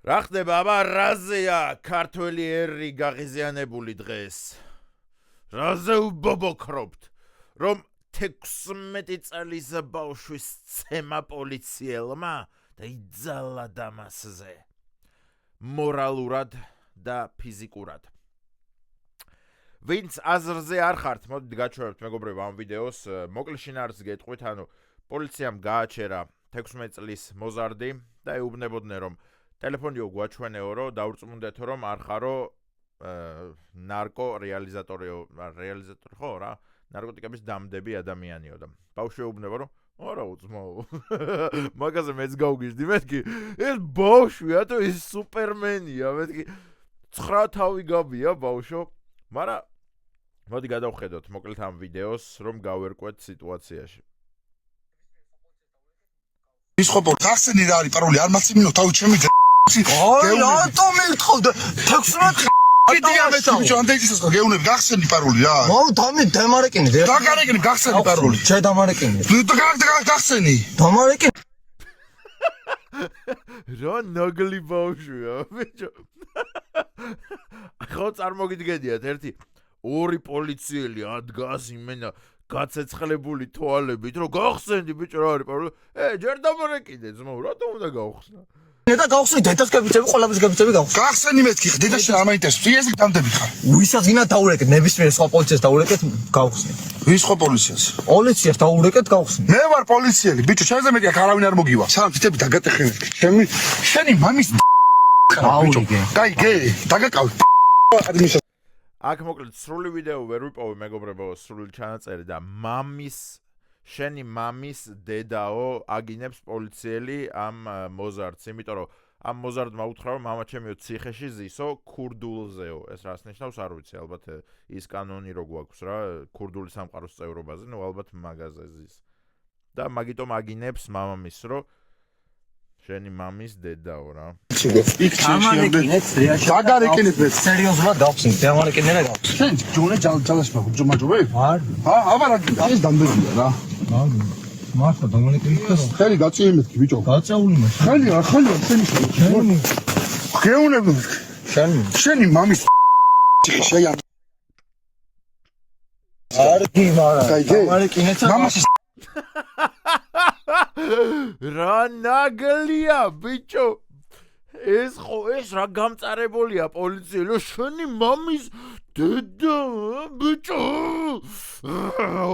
რა ხდება აბა რაზეა ქართველი ერი გაღიზიანებული დღეს რაზე უბობოქრობთ რომ 16 წლის ბავშვის ცემა პოლიციელმა და იძალა დამასზე მორალურად და ფიზიკურად ვინც აზრზე არ ხართ მოდით გაჩვენებთ მეგობრებო ამ ვიდეოს მოკლე შინაარსს გეტყვით ანუ პოლიციამ გააჩერა 16 წლის მოზარდი და ეუბნებოდნენ რომ ტელეფონიო გვაჩვენეო რომ დაურწმუნდეთო რომ არ ხარო ნარკო რეალიზატორი ხო რა ნარკოტიკების დამდები ადამიანიო და ბავშვი ეუბნება რომ არა უძმაო მაგაზე მეც გავგიჟდი მეთქი ეს ბავშვია თუ ის სუპერმენია მეთქი 9 თავი გაბია ბავშვო მაგრამ მოდი გადავხედოთ მოკლედ ამ ვიდეოს რომ გავერკვეთ სიტუაციაში ის ხო ხახსენი რა არის პაროლი არ მაცემინო თავი ჩემი აი რატო მეთხოვდა 16 კიდია მე ბიჭო ანდეჯისას გეუნები გახსენი პაროლი რა მაუ დამი დამარეკინე დაგარეკინე გახსენი პაროლი ჩე დამარეკინე გახსენი დამარეკინე რა ნაგლი ბავშვია ბიჭო ხო წარმოგიდგენიათ ერთი ორი პოლიციელი ადგას იმენა გაცეცხლებული თვალებით რომ გახსენდი ბიჭო რა არის პაროლი ჯერ დამარეკინე ძმაო რატომ უნდა გავხსნა და გავხსნი დედას გებიცები ყველაფერს გებიცები გავხსნი გახსენი მეთქი დედაში არ მაინტერესებს ის გამდები ხარ ვისაც გინდა დაურეკეთ ნებისმიერ სხვა პოლიციას დაურეკეთ გავხსნი ვის ხო პოლიციას პოლიციას დაურეკეთ გავხსნი მე ვარ პოლიციელი ბიჭო ჩემზე მეტი აქ არავინ არ მოგივა სამ თითები დაგატეხინე შენი მამის აურიგე გაიგე დაგაკავე აქ მოკლედ სრული ვიდეო ვერ ვიპოვე მეგობრებო სრული ჩანაწერი და შენი მამის დედაო აგინებს პოლიციელი ამ მოზარდს, იმიტომ რომ ამ მოზარდმა უთხრა რომ მამა ჩემიო ციხეში ზისო ქურდულზეო. ეს რას ნიშნავს არ ვიცი, ალბათ ის კანონი რო გვაქვს რა, ქურდული სამყაროს წევრობაზე, ნუ ალბათ მაგაზე ზის. და მაგიტომ აგინებს მამამის რომ შენი მამის დედაო რა. დამარეკინეთ რეალში დაგარეკინეთ მე სერიოზულად გავხსნი დამარეკინე რა გავხსნი შენ ჯონე ჯალაშმა ჯომაჯობე არ აბა რა ეს დამბებია რა მართლა დამარეკინე ხელი გაწიე მეთქი ბიჭო გაწეული მე ხელი შენი შენი გეუნები შენი მამის შეიან არგი მარა დამარეკინეთ მამას რა ნაგლია ბიჭო ეს რა გამწარებულია პოლიციელო შენი მამის დედა ბიჭო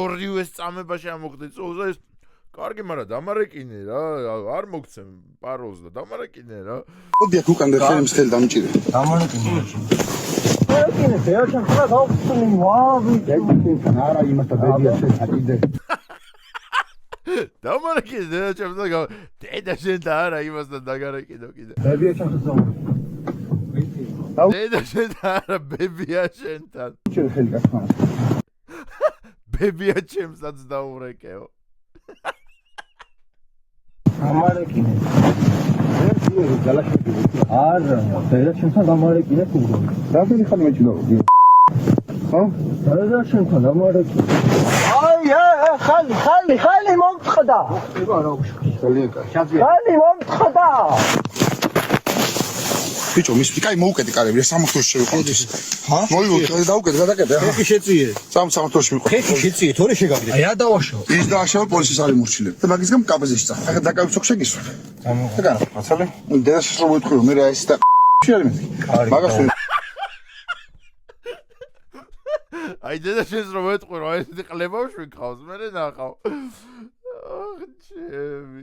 ორივე წამებაში ამოხდე წოზე ეს კარგი მაგრამ დამარეკინე რა არ მოგცემ პაროლს და დამარეკინე რა მოდი აქ უკან და შენ მსხელი დამჭირე დამარეკინე რეალში ხარ გავხსნი ვავი ეგ არა იმასთან ბებია შენ აკიდე დამარეკინე დედა ჩემს და დედა შენ და არა იმასთან დაგარეკინო კიდე ბებია ჩემს დედა შენ და არა ბებია შენთან შენ ხელი გასხმა ბებია ჩემსაც დაურეკეო დამარეკინე არა დედა ჩემთან დამარეკინე თუ დაგენი ხარ მე ჩილო ხო დედა ჩემთან დამარეკინე ხალი მომწხდა ხალი მომწხდა ბიჭო მის კაი მოუკედი კარები 60-ში შევიყვანთ მოიუყე დაუკედი გადაკეთე ხეხი შეწიე 60-ში მიყვა ხეხი შეწიე თორე შეგაგდე აი ადავაშო ის დააშავა პოლიციის არის მორჩილები და მაგისგან კაბეზეში წახ ახლა დაკავიცო შეგისვა და განა მაცალე დედაშს რო ვეთქვი რომ მე რა ის და შეიძლება მაგას აი დედა შენს რომ ვეთყვი რომ ეს ყლებავში ყავს მე ნახავ აх ჩემი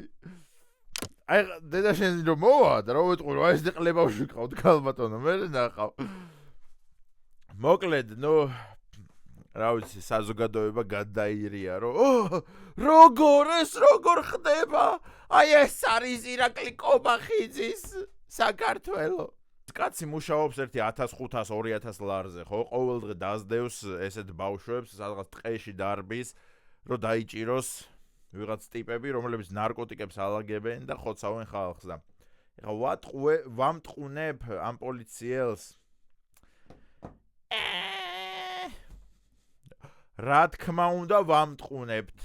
აი დედა შენ რომ მოვა და რომ ვეთყვი რომ ეს ყლებავში ყავთ ქალბატონო მე ნახავ მოკლედ ნუ რა ვიცი საზოგადოება გადაირია რომ როგორ ხდება აი ეს არის ირაკლი კობახიძის საქართველო კაცი მუშაობს ერთი 1500 2000 ლარზე ხო ყოველდღე დაძდევს ესეთ ბავშვებს სადღაც ტყეში დარბის რომ დაიჭიროს ვიღაც ტიპები რომლებიც ნარკოტიკებს ალაგებენ და ხოცავენ ხალხს და ეხლა ვამტყუნებ ამ პოლიციელს რა თქმა უნდა ვამტყუნებთ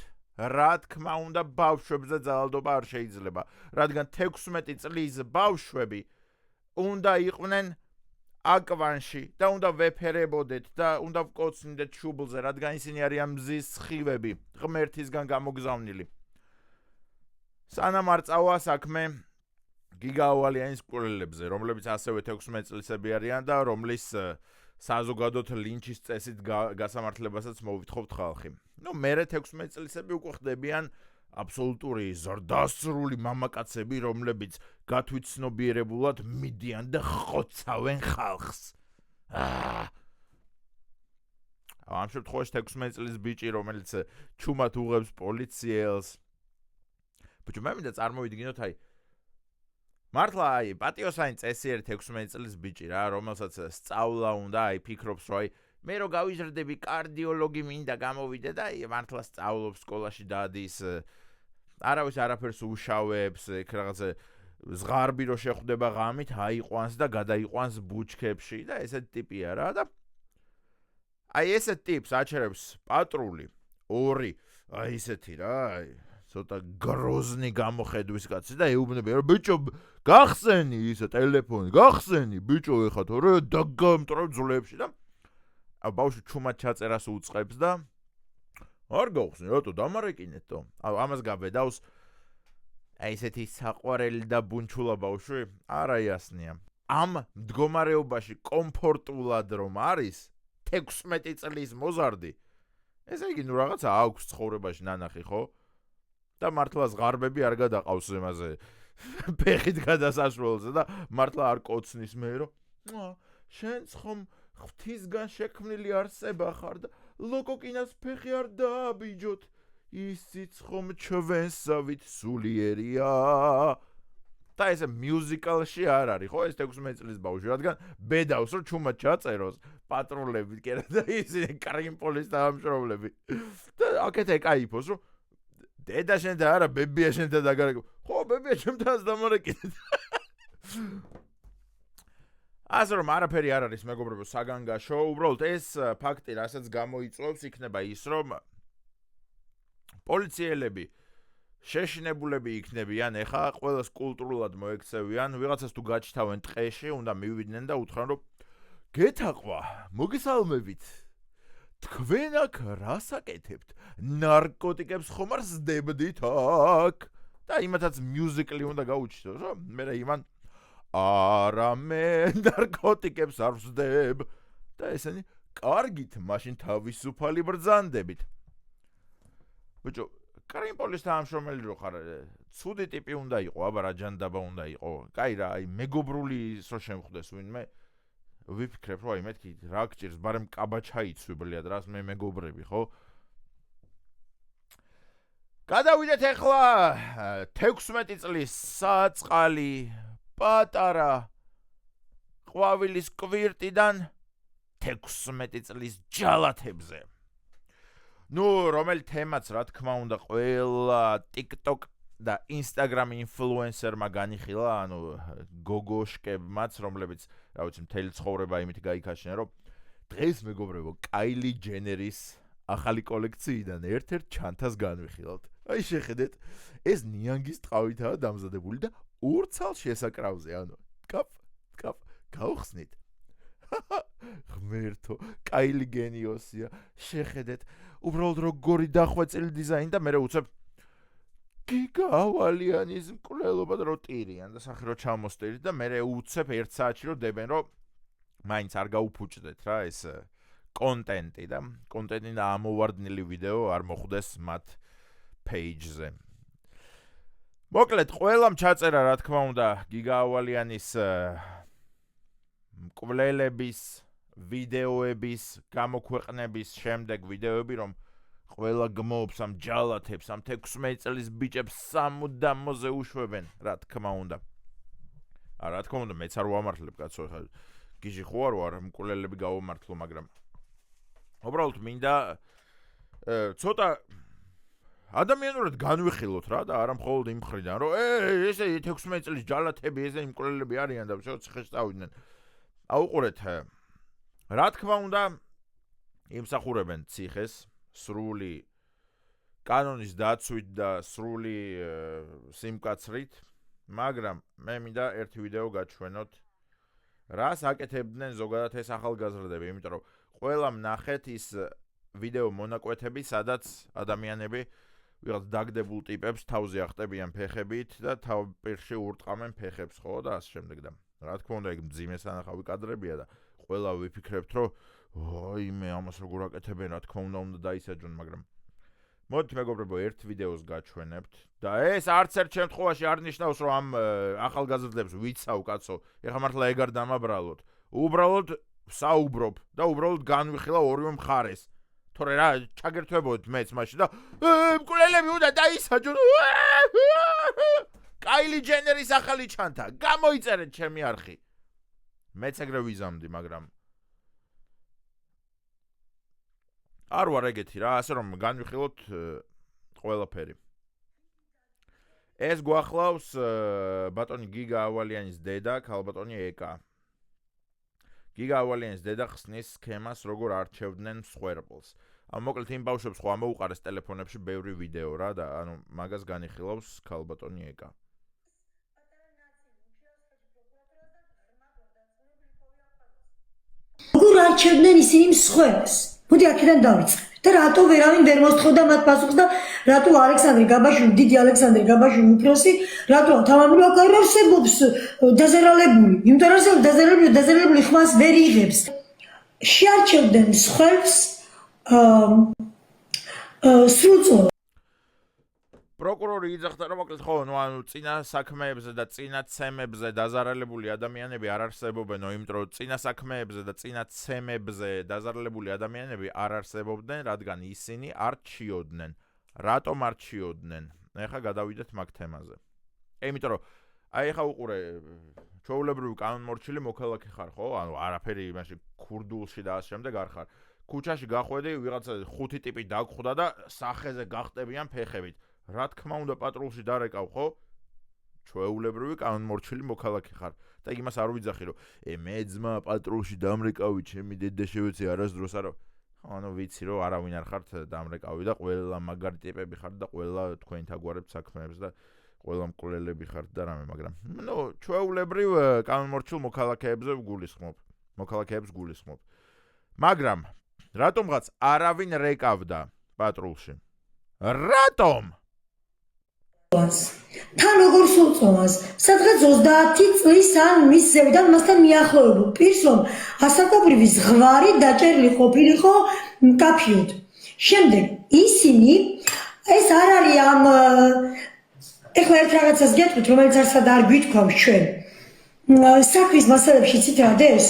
რა თქმა უნდა ბავშვებზე ძალადობა არ შეიძლება რადგან 16 წლის ბავშვები უნდა იყვნენ აკვანში და უნდა ვეფერებოდეთ და უნდა ვკოცნიდეთ შუბლზე, რადგან ისინი არიან მზის სხივები, ღმერთისგან გამოგზავნილი. სანამ არ წავა საქმე გიგა ავალიანის მკვლელებზე, რომლებიც ასევე 16 წლისები არიან და რომლის საზოგადოებრივ ლინჩის წესით გასამართლებასაც მოვითხოვთ ხალხი. მერე 16 წლისები უკვე ხდებიან აბსოლუტური ზრდასრული მამაკაცები, რომლებიც გათვითცნობიერებულად მიდიან და ხოცავენ ხალხს. ამ შემთხვევაში 16 წლის ბიჭი, რომელიც ჩუმად უღებს პოლიციელს. ბიჭო, მე მინდა წარმოვიდგინოთ, მართლა პატიოსანი წესიერი 16 წლის ბიჭი რა, რომელსაც სწავლა უნდა, ფიქრობს, რომ მე რო გავიზრდები კარდიოლოგი მინდა გამოვიდე და მართლა სწავლობს სკოლაში დადის, არავის არაფერს უშავებს, ეგ რაღაცა ზღარბი რო შეხვდება ღამით, აიყვანს და გადაიყვანს ბუჩქებში და ესეთი ტიპია რა და ესეთ ტიპს აჩერებს პატრული, ორი, ესეთი რა, ცოტა გროზნი გამოხედვის კაცი და ეუბნება, რომ ბიჭო, გახსენი ისა ტელეფონი, გახსენი, ბიჭო, ეხა თორე დაგამტრევ ძვლებში და ბავშვი ჩუმად ჩაწერას უწყებს და არ გავხსნი, რატო დამარეკინეთო? ამას გაბედავს ესეთი საყვარელი და ბუნჩულა ბავშვი, არა იასნია. ამ მდგომარეობაში კომფორტულად რომ არის 16 წლის მოზარდი. ესე იგი, რაღაცა აქვს ცხოვრებაში ნანახი, ხო? და მართლა ზღარბები არ გადაყავს იმაზე ფეხით გადასასვლელზე და მართლა არ კოცნის მე რომ შენც ხომ ღვთისგან შექმნილი არსება ხარ და ლოკოკინას ფეხი არ დააბიჯოთ, ისიც ხომ ჩვენსავით სულიერია. და ესე მიუზიკალში არ არის, ხო, ეს 16 წლის ბავშვი, რადგან ბედავს რომ ჩუმად ჩაწეროს პატრულები კერა და ისინი კრიმპოლის დამშრომლები. და აქეთ ეკაიფოს რომ დედა შენ და არა ბებია შენ და დაგარეკო. ხო, ბებია ჩემთანაც დამარეკინეთ. ასე რომ არაფერი არ არის მეგობრებო საგანგაშო, უბრალოდ ეს ფაქტი, რასაც გამოიწვევს, იქნება ის, რომ პოლიციელები შეშინებულები იქნებიან, ეხა ყველას კულტურულად მოექცევიან, ვიღაცას თუ გაჩთავენ ტყეში, უნდა მივიდნენ და უთხრან, რომ გეთაყვა, მოგესალმებით. თქვენ აქ რას აკეთებთ? ნარკოტიკებს ხომ არ სდებდით აქ? და იმათაც მიუზიკლი უნდა გაუჩნდეთ, რომ მე იმან არა მე ნარკოტიკებს არ ვსდებ და ესენი კარგით, მაშინ თავისუფალი ბრძანდებით. ბიჭო, კრიმპოლის თანამშრომელი რო ხარ, ცუდი ტიპი უნდა იყო, აბა რა ჯანდაბა უნდა იყო. კაი რა, მეგობრული რო შემხვდეს ვინმე, ვიფიქრებ, რომ მეთქი რა გჭირს, ბარემ კაბა ჩაიცვიბლიად რას მე მეგობრები, ხო? გადავიდეთ ახლა 16 წლის საწყალი პატარა ყვავილის კვირტიდან 16 წლის ჯალათებზე. რომელი თემაც რა თქმა უნდა ყველა TikTok და Instagram ინფლუენსერმა განიხილა, გოგოშკებმაც, რომლებიც, რა ვიცი, მთელი ცხოვრება იმით გაიქაშნენ, რომ დღეს მეგობრებო, კაილი ჯენერის ახალი კოლექციიდან ერთ-ერთ ჩანთას განვიხილავთ. აი შეხედეთ, ეს ნიანგის ტყავითაა დამზადებული და ურცალ შესაკრავზე, კაპ, გავხსნით. ღმერთო, კაილი გენიოსია. შეხედეთ, უბრალოდ როგორი დახვეწილი დიზაინი და მე უცებ გიგა ავალიანის მკვლელობა და რო ტირიან და სახე რო ჩამოსტირით და მე უცებ 1 საათში რო დებენ, რომ მაინც არ გაუფუჭდეთ რა ეს კონტენტი და კონტენტი და ამოვარდნილი ვიდეო არ მოხვდეს მათ page-ზე. მოკლედ, ყველამ ჩაწერა რა თქმა უნდა გიგა ავალიანის მკვლელების ვიდეოების გამოქვეყნების შემდეგ ვიდეოები, რომ ყველა გმობს ამ ჯალათებს, ამ 16 წლის ბიჭებს სამუდამოზე უშვებენ, რა თქმა უნდა. რა თქმა უნდა, მეც არ ვამართლებ, კაცო, ხა გიჟი ხო არ მკვლელები გავამართლო, მაგრამ უბრალოდ მინდა ცოტა ადამიანურად განვიხილოთ რა და არა მხოლოდ იმ მხრიდან, რომ ესე 16 წლის ჯალათები, ესე მკვლელები არიან და ციხეში წავიდნენ. აუყურეთ, რა თქმა უნდა, იმსახურებენ ციხეს, სრული კანონის დაცვით და სრული სიმკაცრით, მაგრამ მე მინდა ერთი ვიდეო გაჩვენოთ რას აკეთებდნენ ზოგადად ეს ახალგაზრდები, იმიტომ რომ ყველამ ნახეთ ის ვიდეო მონაკვეთები, სადაც ადამიანები ვიღაც დაგდებულ ტიპებს თავზე ახტებიან ფეხებით და თავპირში ურტყამენ ფეხებს, ხო და ასე შემდეგ და რა თქმა უნდა, ეგ მძიმე სანახავი კადრებია და ყველა ვიფიქრებთ, რომ აიმე ამას როგორ აკეთებენ, რა თქმა უნდა დაისაჯონ, მაგრამ მოდით მეგობრებო, ერთ ვიდეოს გაჩვენებთ და ეს არც ერთ შემთხვევაში არ ნიშნავს, რომ ამ ახალგაზრდებს ვიცავ კაცო, ეხლა მართლა ეგ არ დამაბრალოთ. უბრალოდ საუბრობ და უბრალოდ განვიხილავ ორივე მხარეს. თორე რა ჩაგერთვებოდით მეც მაშინ და მკვლელები უნდა დაისაჯონ. კაილი ჯენერის ახალი ჩანთა. გამოიწერეთ ჩემი არხი. მეც ეგრე ვიზამდი, მაგრამ არ ვარ ეგეთი რა, ასე რომ განვიხილოთ ყველაფერი. ეს გვახლავს ბატონი გიგა ავალიანის დედა, ქალბატონი ეკა. გიგა ავალიანის დედა ხსნის სქემას, როგორ არჩევდნენ მსხვერპლს. მოკლედ იმ ბავშვებს ხო ამოუყარეს ტელეფონებში ბევრი ვიდეო რა და ანუ მაგას განიხილავს ქალბატონი ეკა. როგორ არჩევდნენ ისინი მსხვერპლს? მოდი აქედან დავიწყებთ და რატო ვერავინ ვერ მოსთხოვდა მათ პასუხს და რატო ალექსანდრე გაბაშვილი, დიდი ალექსანდრე გაბაშვილი უფროსი, რატო თავამული აქ არ არსებობს დაზარალებული, იმიტომ რომ დაზარალებული ხმას ვერ იღებს. შეარჩევდნენ მსხვერპლს სრულწლოვან. პროკურორი იძახდა, რომ მოკლედ ხო, ანუ წინა საქმეებზე და წინა ცემებზე დაზარალებული ადამიანები არ არსებობენ, იმიტომ რომ წინა საქმეებზე და წინა ცემებზე დაზარალებული ადამიანები არ არსებობდნენ, რადგან ისინი არ რჩიოდნენ. რატომ არ რჩიოდნენ? ეხლა გადავიდეთ მაგ თემაზე. იმიტომ რომ აი ეხლა უყურე, ჩვეულებრივი კანონმორჩილი მოქალაქე ხარ, ხო? ანუ არაფერი იმაში ქურდულში და ასე შემდეგ არ ხარ. ქუჩაში გახვედი, ვიღაცა ხუთი ტიპი დაგხვდა და სახეზე გახტებიან ფეხებით. რა თქმა უნდა პატრულში დარეკავ, ხო? ჩვეულებრივი კანონმორჩილი მოქალაქე ხარ. და იმას არ ვიძახი, რომ მე ძმა პატრულში დამრეკავი, ჩემი დედა შევეცე არასდროს არა. ანუ ვიცი, რომ არავინ არ ხართ დამრეკავი და ყველა მაგარი ტიპები ხართ და ყველა თქვენ თაგვარებთ საქმეებს და ყველა მკვლელები ხართ და რამე, მაგრამ ნუ ჩვეულებრივ კანონმორჩილ მოქალაქეებს გულისხმობ. მაგრამ რატომღაც არავინ რეკავდა პატრულში? რატომ? თან როგორ სულწოვას, სადღაც 30 წლის ან მის ზევიდან მასთან მიახლოებულ პირს, რომ ასაკობრივი ზღვარი დაჭერილი ყოფილიყო მკაფიოდ. შემდეგ ისინი ეს არ არის ამ ეხლა ერთ რაღაცას გეტყვით, რომელიც არცად არ გვითქვამს ჩვენ. საქმის მასალებში ცითრად ეს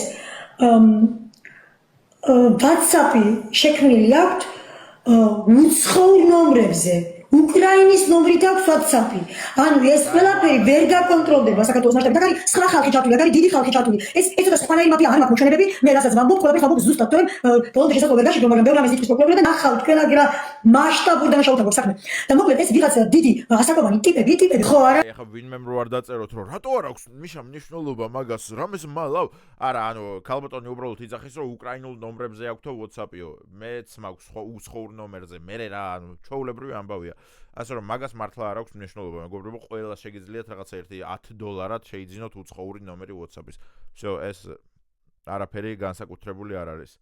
WhatsApp-ი შექმნილი აქვს უცხოურ ნომრებზე. უკრაინის ნომრით აქვს WhatsApp-ი. ანუ ეს ყველაფერი ვერ გაკონტროლდება საქართველოს მასშტაბით. აქ არის სხვა ხალხი ჩართული, აქ არის დიდი ხალხი ჩართული. ეს ცოტა სხვანაირი მაფია არ მაქვს მოჩვენებები. მე რასაც ვამბობ, ყველაფერი ხალხი ზუსტად თორემ ბოლომდე შესაძლოა ვერ გაშიგრო, მაგრამ ბევრი ამის ის პროკურორი და ნახავთ თქვენ რა მასშტაბურ დანაშაულთან გვაქვს საქმე. და მოკლედ ეს ვიღაცა დიდი ასაკოვანი ტიპები ხო არა? ეხლა ვინმემ რო არ დაწეროთ, რომ რატო არ აქვს მიშა მნიშვნელობა მაგას, რამეს მალავ? არა, ანუ ქალბატონი უბრალოდ იძახის, რომ უკრაინულ ნომრებზე აქვს ვატსაპიო. მეც მაქვს უცხოურ ნომერზე. მე რა, ანუ ჩვეულებრივი ამბავია. ასე რომ მაგას მართლა არ აქვს მნიშვნელობა, მეგობრებო, ყველა შეგიძლიათ რაღაცა ერთი $10 შეიძინოთ უცხოური ნომერი WhatsApp-ის. всё, ეს არაფერი განსაკუთრებული არ არის.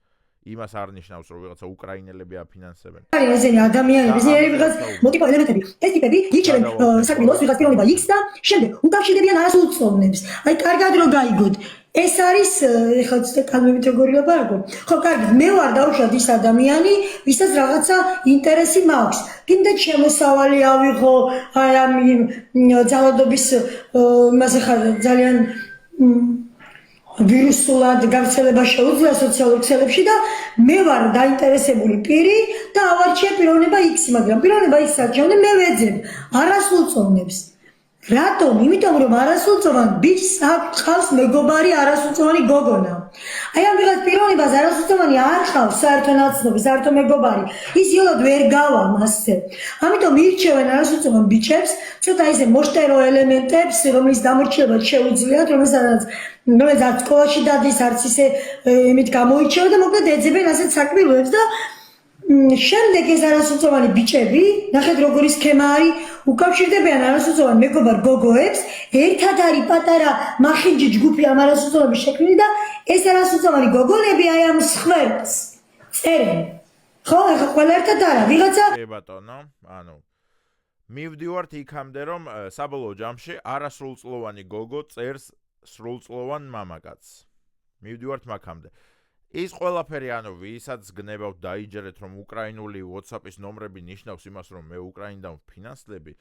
იმას არ ნიშნავს, რომ ვიღაცა უკრაინელები აფინანსებენ. ესენი ადამიანები, ესენი ვიღაც მოტივო ელემენტები. ეს ტიპები იჩერენ საქმიანობას ვიღაც პიროვნება X და შემდეგ უკავშირდებიან არასრულწლოვნებს. აი, კარგად რო გაიგოთ. ეს არის ეხლა ცოტა კანონით როგორი ლაპარაკო. ხო, კარგი, მე ვარ დაუშვათ ის ადამიანი, ვისაც რაღაცა ინტერესი მაქვს. კიდე შემოსავალი ავიღო, აი ამ ძალადობის იმაზე ხარ ძალიან ვირუსულად გავრცელება შეუძლია სოციალურ ქსელებში და მე ვარ დაინტერესებული პირი და ავარჩიე პიროვნება X-ი, მაგრამ პიროვნება X-ს არჩევდი მე ვეძებ არასრულწლოვნებს. რატომ? იმიტომ რომ არასრულწლოვან ბიჭს აქვს მეგობარი არასრულწლოვანი გოგონა. აი ამ ვიღაც პიროვნებას არასრულწლოვანი არ ხავს საერთო ნაცნობი, საერთო მეგობარი. ის იოლად ვერ გავა მასზე. ამიტომ ირჩევენ არასრულწლოვან ბიჭებს, ცოტა ისე მოშტერო ელემენტებს, რომლის დამორჩილება შეუძლიათ, რომელსაც სკოლაში დადის, არც ისე იმით გამოირჩევა და მოკლედ ეძებენ ასეთ საკვირვებს და შემდეგ ეს არასრულწლოვანი ბიჭები, ნახეთ როგორი სქემა არის, უკავშირდებიან არასრულწლოვან მეგობარ გოგოებს, ერთად არის პატარა მახინჯი ჯგუფი ამ არასრულწლოვანების შექმნილი და ეს არასრულწლოვანი გოგონები აი ამ სხვერპლს წერენ. ხო, ეხლა ყველა ერთად არა, ვიღაცა ბატონო, ანუ მივდივართ იქამდე, რომ საბოლოო ჯამში არასრულწლოვანი გოგო წერს სრულწლოვან მამაკაცს. მივდივართ მაგამდე. ის ყველაფერი, ანუ ვისაც გნებავთ დაიჯერეთ, რომ უკრაინული WhatsApp-ის ნომრები ნიშნავს იმას, რომ მე უკრაინიდან ვფინანსლები.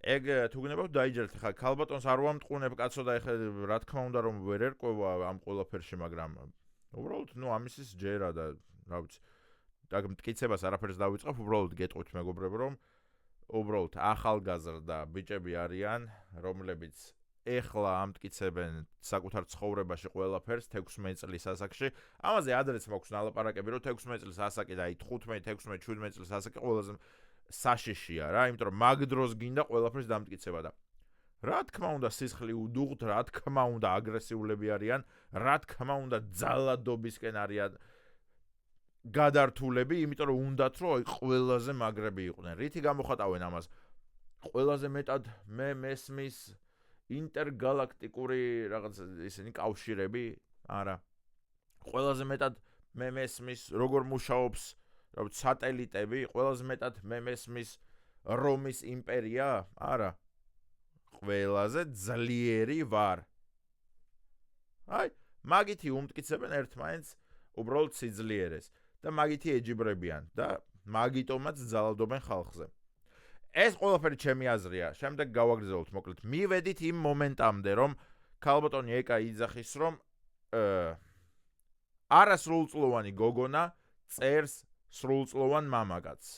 ეგ თუ გნებავთ დაიჯერეთ, ხა ქალბატონს არ ვამტყუნებ კაცო და ეხლა რა თქმა უნდა რომ ვერ ერკვევა ამ ყველაფერში, მაგრამ უბრალოდ ამისის ჯერა და რა ვიცი. და მტკიცებას არაფერს დავიწყებ, უბრალოდ გეტყვით მეგობრებო, რომ უბრალოდ ახალგაზრდა ბიჭები არიან, რომლებიც ეხლა ამტკიცებენ საკუთარ ცხოვრებაში ყველაფერს 16 წლის ასაკში. ამაზე ადრეც მაქვს ნალაპარაკები, რომ 16 წლის ასაკი და აი 15, 16, 17 წლის ასაკი ყველაზე საშიშია რა, იმიტომ რომ მაგ დროს გინდა ყველაფერს დამტკიცება და რა თქმა უნდა სისხლი უდუღთ, რა თქმა უნდა აგრესიულები არიან, რა თქმა უნდა ძალადობისკენ არიან გადართულები, იმიტომ რომ უნდათ რომ აი ყველაზე მაგრები იყვნენ. რითი გამოხატავენ ამას? ყველაზე მეტად მე მესმის ინტერგალაქტიკური რაღაც ისინი კავშირები, არა. ყველაზე მეტად მე მესმის როგორ მუშაობს, რა ვიცი, სატელიტები, ყველაზე მეტად მე მესმის რომის იმპერია, არა. ყველაზე ძლიერი ვარ. აი, მაგითი უმტკიცებენ ერთმანეთს უბრალოდ სიძლიერეს და მაგითი ეჯიბრებიან და მაგიტომაც ძალადობენ ხალხზე. ეს ყველაფერი ჩემი აზრია. შემდეგ გავაგრძელოთ მოკლედ. მივედით იმ მომენტამდე, რომ ქალბატონი ეკა იძახის, რომ არასრულწლოვანი გოგონა წერს სრულწლოვან მამაკაცს.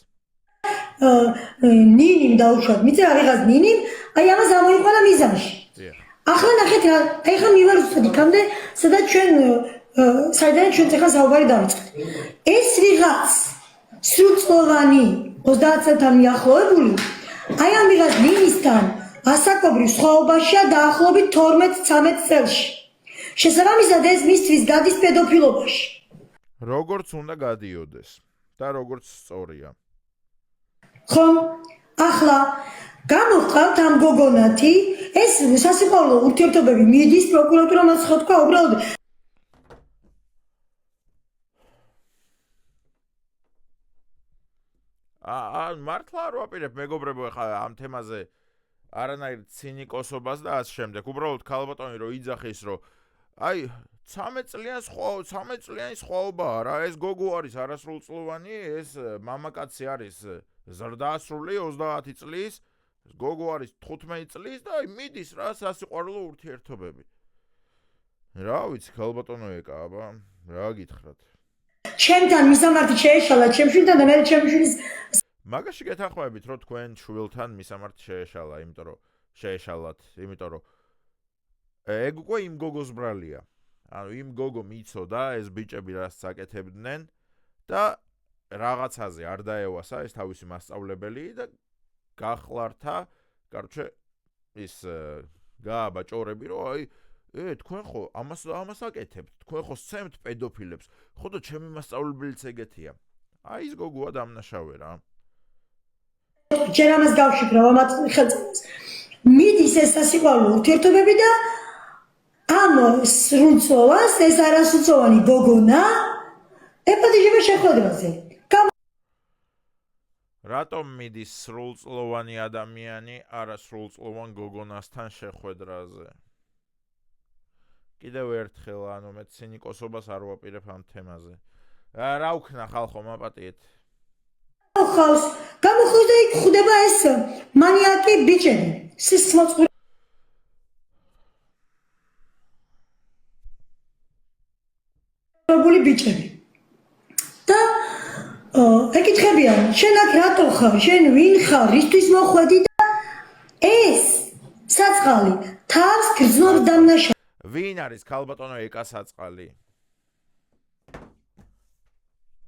ნინიმ დაუშვათ, მიწა ვიღაც ნინიმ, აი ამას ამოიყვანა მიზანში. ახლა ნახეთ რა, აი ხა მივარ ზუსტად იქამდე, სადაც ჩვენ საიდან ჩვენ ახლა საუბარი დავიწყეთ. ეს ვიღაც სრულწლოვანი 30 წელთან მიახლოებული, აი ამ ვიღაც ნინისთან ასაკობრივ სხვაობაშია დაახლოებით 12-13 წელში. შესაბამისად ეს მისთვის გადის პედოფილობაში. როგორც უნდა გადიოდეს და როგორც სწორია. ხო, ახლა გამოხავთ ამ გოგონათი, ეს სასიყვარულო ურთიერთობები მიდის პროკურატურამაც ხო თქვა, უბრალოდ მართლა არ ვაპირებ მეგობრებო ხა ამ თემაზე არანაირ ცინიკოსობას და ამ შემდეგ. უბრალოდ ქალბატონი რო იძახის, რომ აი 13 წლიანი სხვაობაა რა, ეს გოგო არის არასრულწლოვანი, ეს მამაკაცი არის ზრდასრული 30 წლის, ეს გოგო არის 15 წლის და აი მიდის რა სასიყვარულო ურთიერთობები. რა ვიცი ქალბატონო ეკა, აბა რა გითხრათ. ჩემთან მისამართი შეეშალა ჩემშვილთან და მე ჩემშვილის მაგაში გეთანხმებით, რომ თქვენ შვილთან მისამართი შეეშალა, შეეშალათ, იმიტომ რომ ეგ უკვე იმ გოგოს ბრალია. ანუ იმ გოგო მიცოდა ეს ბიჭები რას აკეთებდნენ და რაღაცაზე არ დაევასა ეს თავისი მასწავლებელი და გახლართა, კარჩე ის გააბაჭორები, რომ აი თქვენ ხო ამას აკეთებთ, თქვენ ხო სცემთ პედოფილებს, ხო და ჩემი მასწავლებელიც ეგეთია. აი ის გოგოა დამნაშავე რა. ჯერ ამას გავშიფრო ამათ ხელწებას. მიდის ეს სასიყვარულო ურთიერთობები და ამ სრულწლოვანს ეს არასრულწლოვანი გოგონა ეპატიჟება შეხვედრაზე. რატომ მიდის სრულწლოვანი ადამიანი არასრულწლოვან გოგონასთან შეხვედრაზე? კიდევ ერთხელ, ანუ მე ცინიკოსობას არ ვაპირებ ამ თემაზე. რა უქნა ხალხო მაპატიეთ? ხავს, გამოხოს და იქ ხვდება ეს მანიაკი ბიჭები. სისხლმოწყუბრებული ბიჭები. და ეკითხებიან, შენ აქ რატო ხარ? შენ ვინ ხარ? რისთვის მოხვედი და ეს საწყალი თავს გრძნობს დამნაშავედ. ვინ არის ქალბატონო ეკა საწყალი?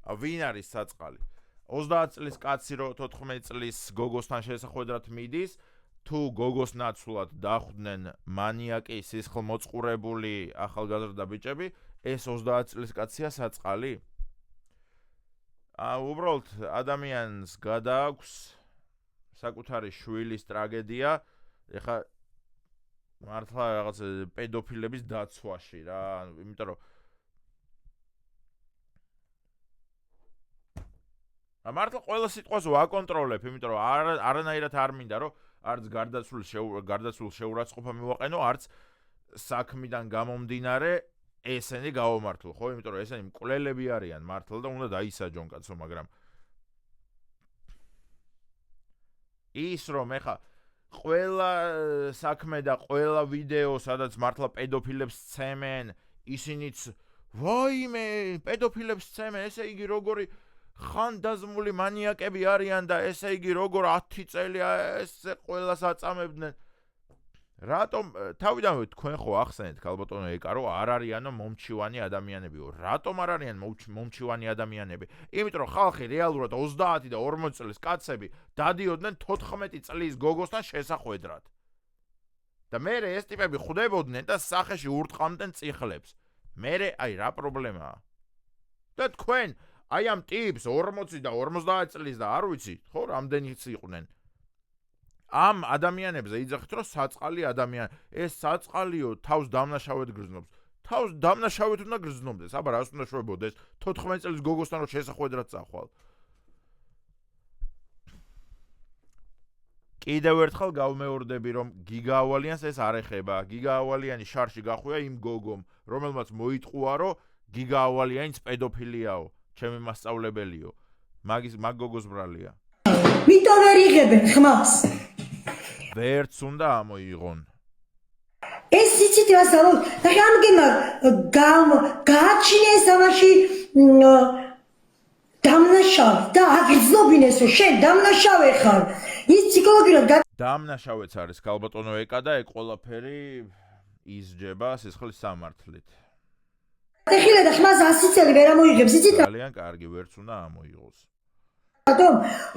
ვინ არის საწყალი? 30 წლის კაცი რო 14 წლის გოგოსთან შესახვედრად მიდის, თუ გოგოს ნაცვლად დახვდნენ მანიაკი სისხლმოწყურებული ახალგაზრდა ბიჭები, ეს 30 წლის კაცია საწყალი? უბრალოდ ადამიანს გადააქვს საკუთარი შვილის ტრაგედია, ეხა მართლა რაღაც პედოფილების დაცვაში რა, იმიტომ რომ მართლა ყველა სიტყვას ვაკონტროლებ, იმიტომ რომ არანაირად არ მინდა რომ არც გარდაცვლილ შეურაცხყოფა მივაყენო, არც საქმიდან გამომდინარე ესენი გავამართლო, ხო? იმიტომ რომ ესენი მკვლელები არიან მართლა და უნდა დაისაჯონ კაცო, მაგრამ ის რომ ეხა ყველა საქმე და ყველა ვიდეო, სადაც მართლა პედოფილებს ცემენ, ისინიც ვაიმე, პედოფილებს ცემენ, ესე იგი როგორი ხანდაზმული მანიაკები არიან და ესე იგი როგორ 10 წელი ესე ყველას აწამებდნენ. რატომ თავიდანვე თქვენ ხო ახსენეთ ქალბატონო ეკარო არ არიანო მომჩივანი ადამიანებიო. რატომ არ არიან მომჩივანი ადამიანები? იმიტომ რომ ხალხი რეალურად 30 და 40 წლის კაცები დადიოდნენ 14 წლის გოგოსთან შესახვედრად. და მერე ეს ტიპები ხვდებოდნენ და სახეში ურტყამდნენ წიხლებს. მერე აი რა პრობლემაა? და თქვენ აი ამ ტიპს 40 და 50 წლის და არ ვიცი, ხო, რამდენიც იყვნენ. ამ ადამიანებზე იძახით რომ საწყალი ადამიანი, ეს საწყალიო თავს დამნაშავედ გრძნობს. თავს დამნაშავედ უნდა გრძნობდეს, აბა რას უნდა შვებოდეს 14 წლის გოგოსთან რომ შესახვედრად წახვალ. კიდევ ერთხელ გავმეორდები რომ გიგა ავალიანს ეს არ ეხება. გიგა ავალიანი შარში გახვია იმ გოგომ, რომელმაც მოიტყუა რომ გიგა ავალიანიც პედოფილიაო, ჩემი მასწავლებელიო. მაგ გოგოს ბრალია. მიტომ ვერ იღებენ ხმას. ვერც უნდა ამოიღონ. ეს იცით რას ამბობ? და გამგემა გააჩინე სამაში დამნაშავე და აგრძნობინეს რომ შენ დამნაშავე ხარ. ის ფსიქოლოგიურად დამნაშავეც არის ქალბატონო ეკა და ეგ ყველაფერი ისჯება სისხლის სამართლით. ეხილა და ხმას 100 წელი ვერ ამოიღებს, იცით რა? ძალიან კარგი, ვერც უნდა ამოიღოს. რატომ?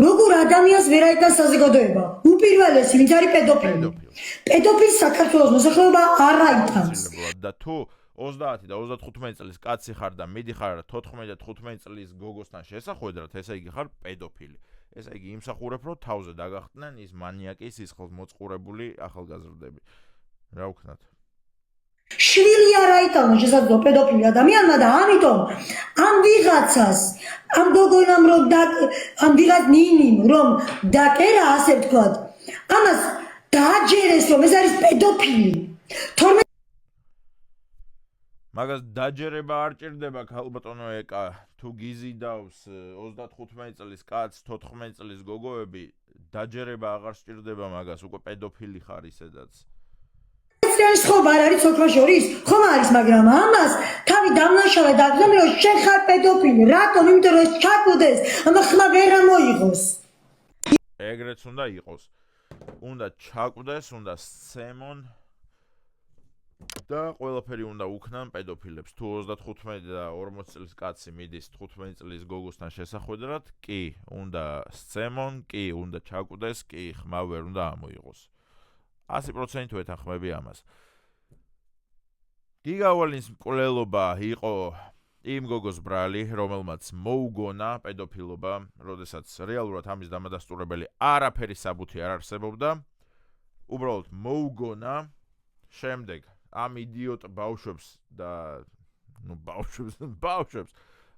როგორ ადამიანს ვერ აიტანს საზოგადოება? უპირველესი, ვინც არის პედოფილი. პედოფილს საქართველოს მოსახლეობა არ აიტანს. და თუ 30 და 35 წლის კაცი ხარ და მიდიხარ 14 და 15 წლის გოგოსთან შესახვედრად, ესე იგი ხარ პედოფილი. ესე იგი იმსახურებ რომ თავზე დაგახტნენ ის მანიაკი, სისხლს მოწყურებული ახალგაზრდები. რა ვქნათ? შვილი არ აიტანო შესაძლო პედოფილი ადამიანმა და ამიტომ ამ ვიღაცას ამ გოგონამ რომ ამ ვიღაც ნინიმ რომ დაკერა ასე ვთქვათ ამას დააჯერეს რომ ეს არის პედოფილი მაგას დაჯერება არ ჭირდება ქალბატონო ეკა თუ გიზიდავს 35 წლის კაცს 14 წლის გოგოები დაჯერება აღარ სჭირდება მაგას უკვე პედოფილი ხარ ისედაც ეს ხო არ არის ოქროს შორის ხომ არის მაგრამ ამას თავი დამნაშავე დაგზავნა რომ შენ ხარ პედოფილი რატომ იმიტომ რომ ეს ჩაკვდეს ამ ხმა ვერ ამოიღოს ეგრეც უნდა იყოს უნდა ჩაკვდეს უნდა სემონ და ყველაფერი უნდა უქნან პედოფილებს თუ 35 და 40 წლის კაცი მიდის 15 წლის გოგოსთან შესახვედრად კი უნდა სემონ კი უნდა ჩაკვდეს კი ხმა ვერ უნდა ამოიღოს 100% ვეთანხმები ამას. გიგა ავალინის მკვლელობა იყო იმ გოგოს ბრალი, რომელმაც მოუგონა პედოფილობა, როდესაც რეალურად ამის დამადასტურებელი არაფერი საბუთი არ არსებობდა. უბრალოდ მოუგონა, შემდეგ ამ იდიოტ ბავშვებს და ბავშვებს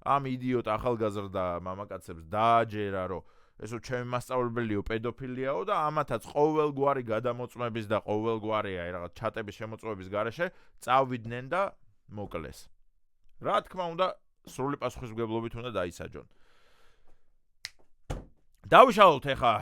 ამ იდიოტ ახალგაზრდა მამაკაცებს დააჯერა, რომ ესო ჩემი მასწავლებელიო პედოფილიაო და ამათაც ყოველგვარი გადამოწმების და ყოველგვარი აი რაღაც ჩატების შემოწმების გარეშე წავიდნენ და მოკლეს. რა თქმა უნდა, სრული პასუხისმგებლობით უნდა დაისაჯონ. დავიშალოთ ეხა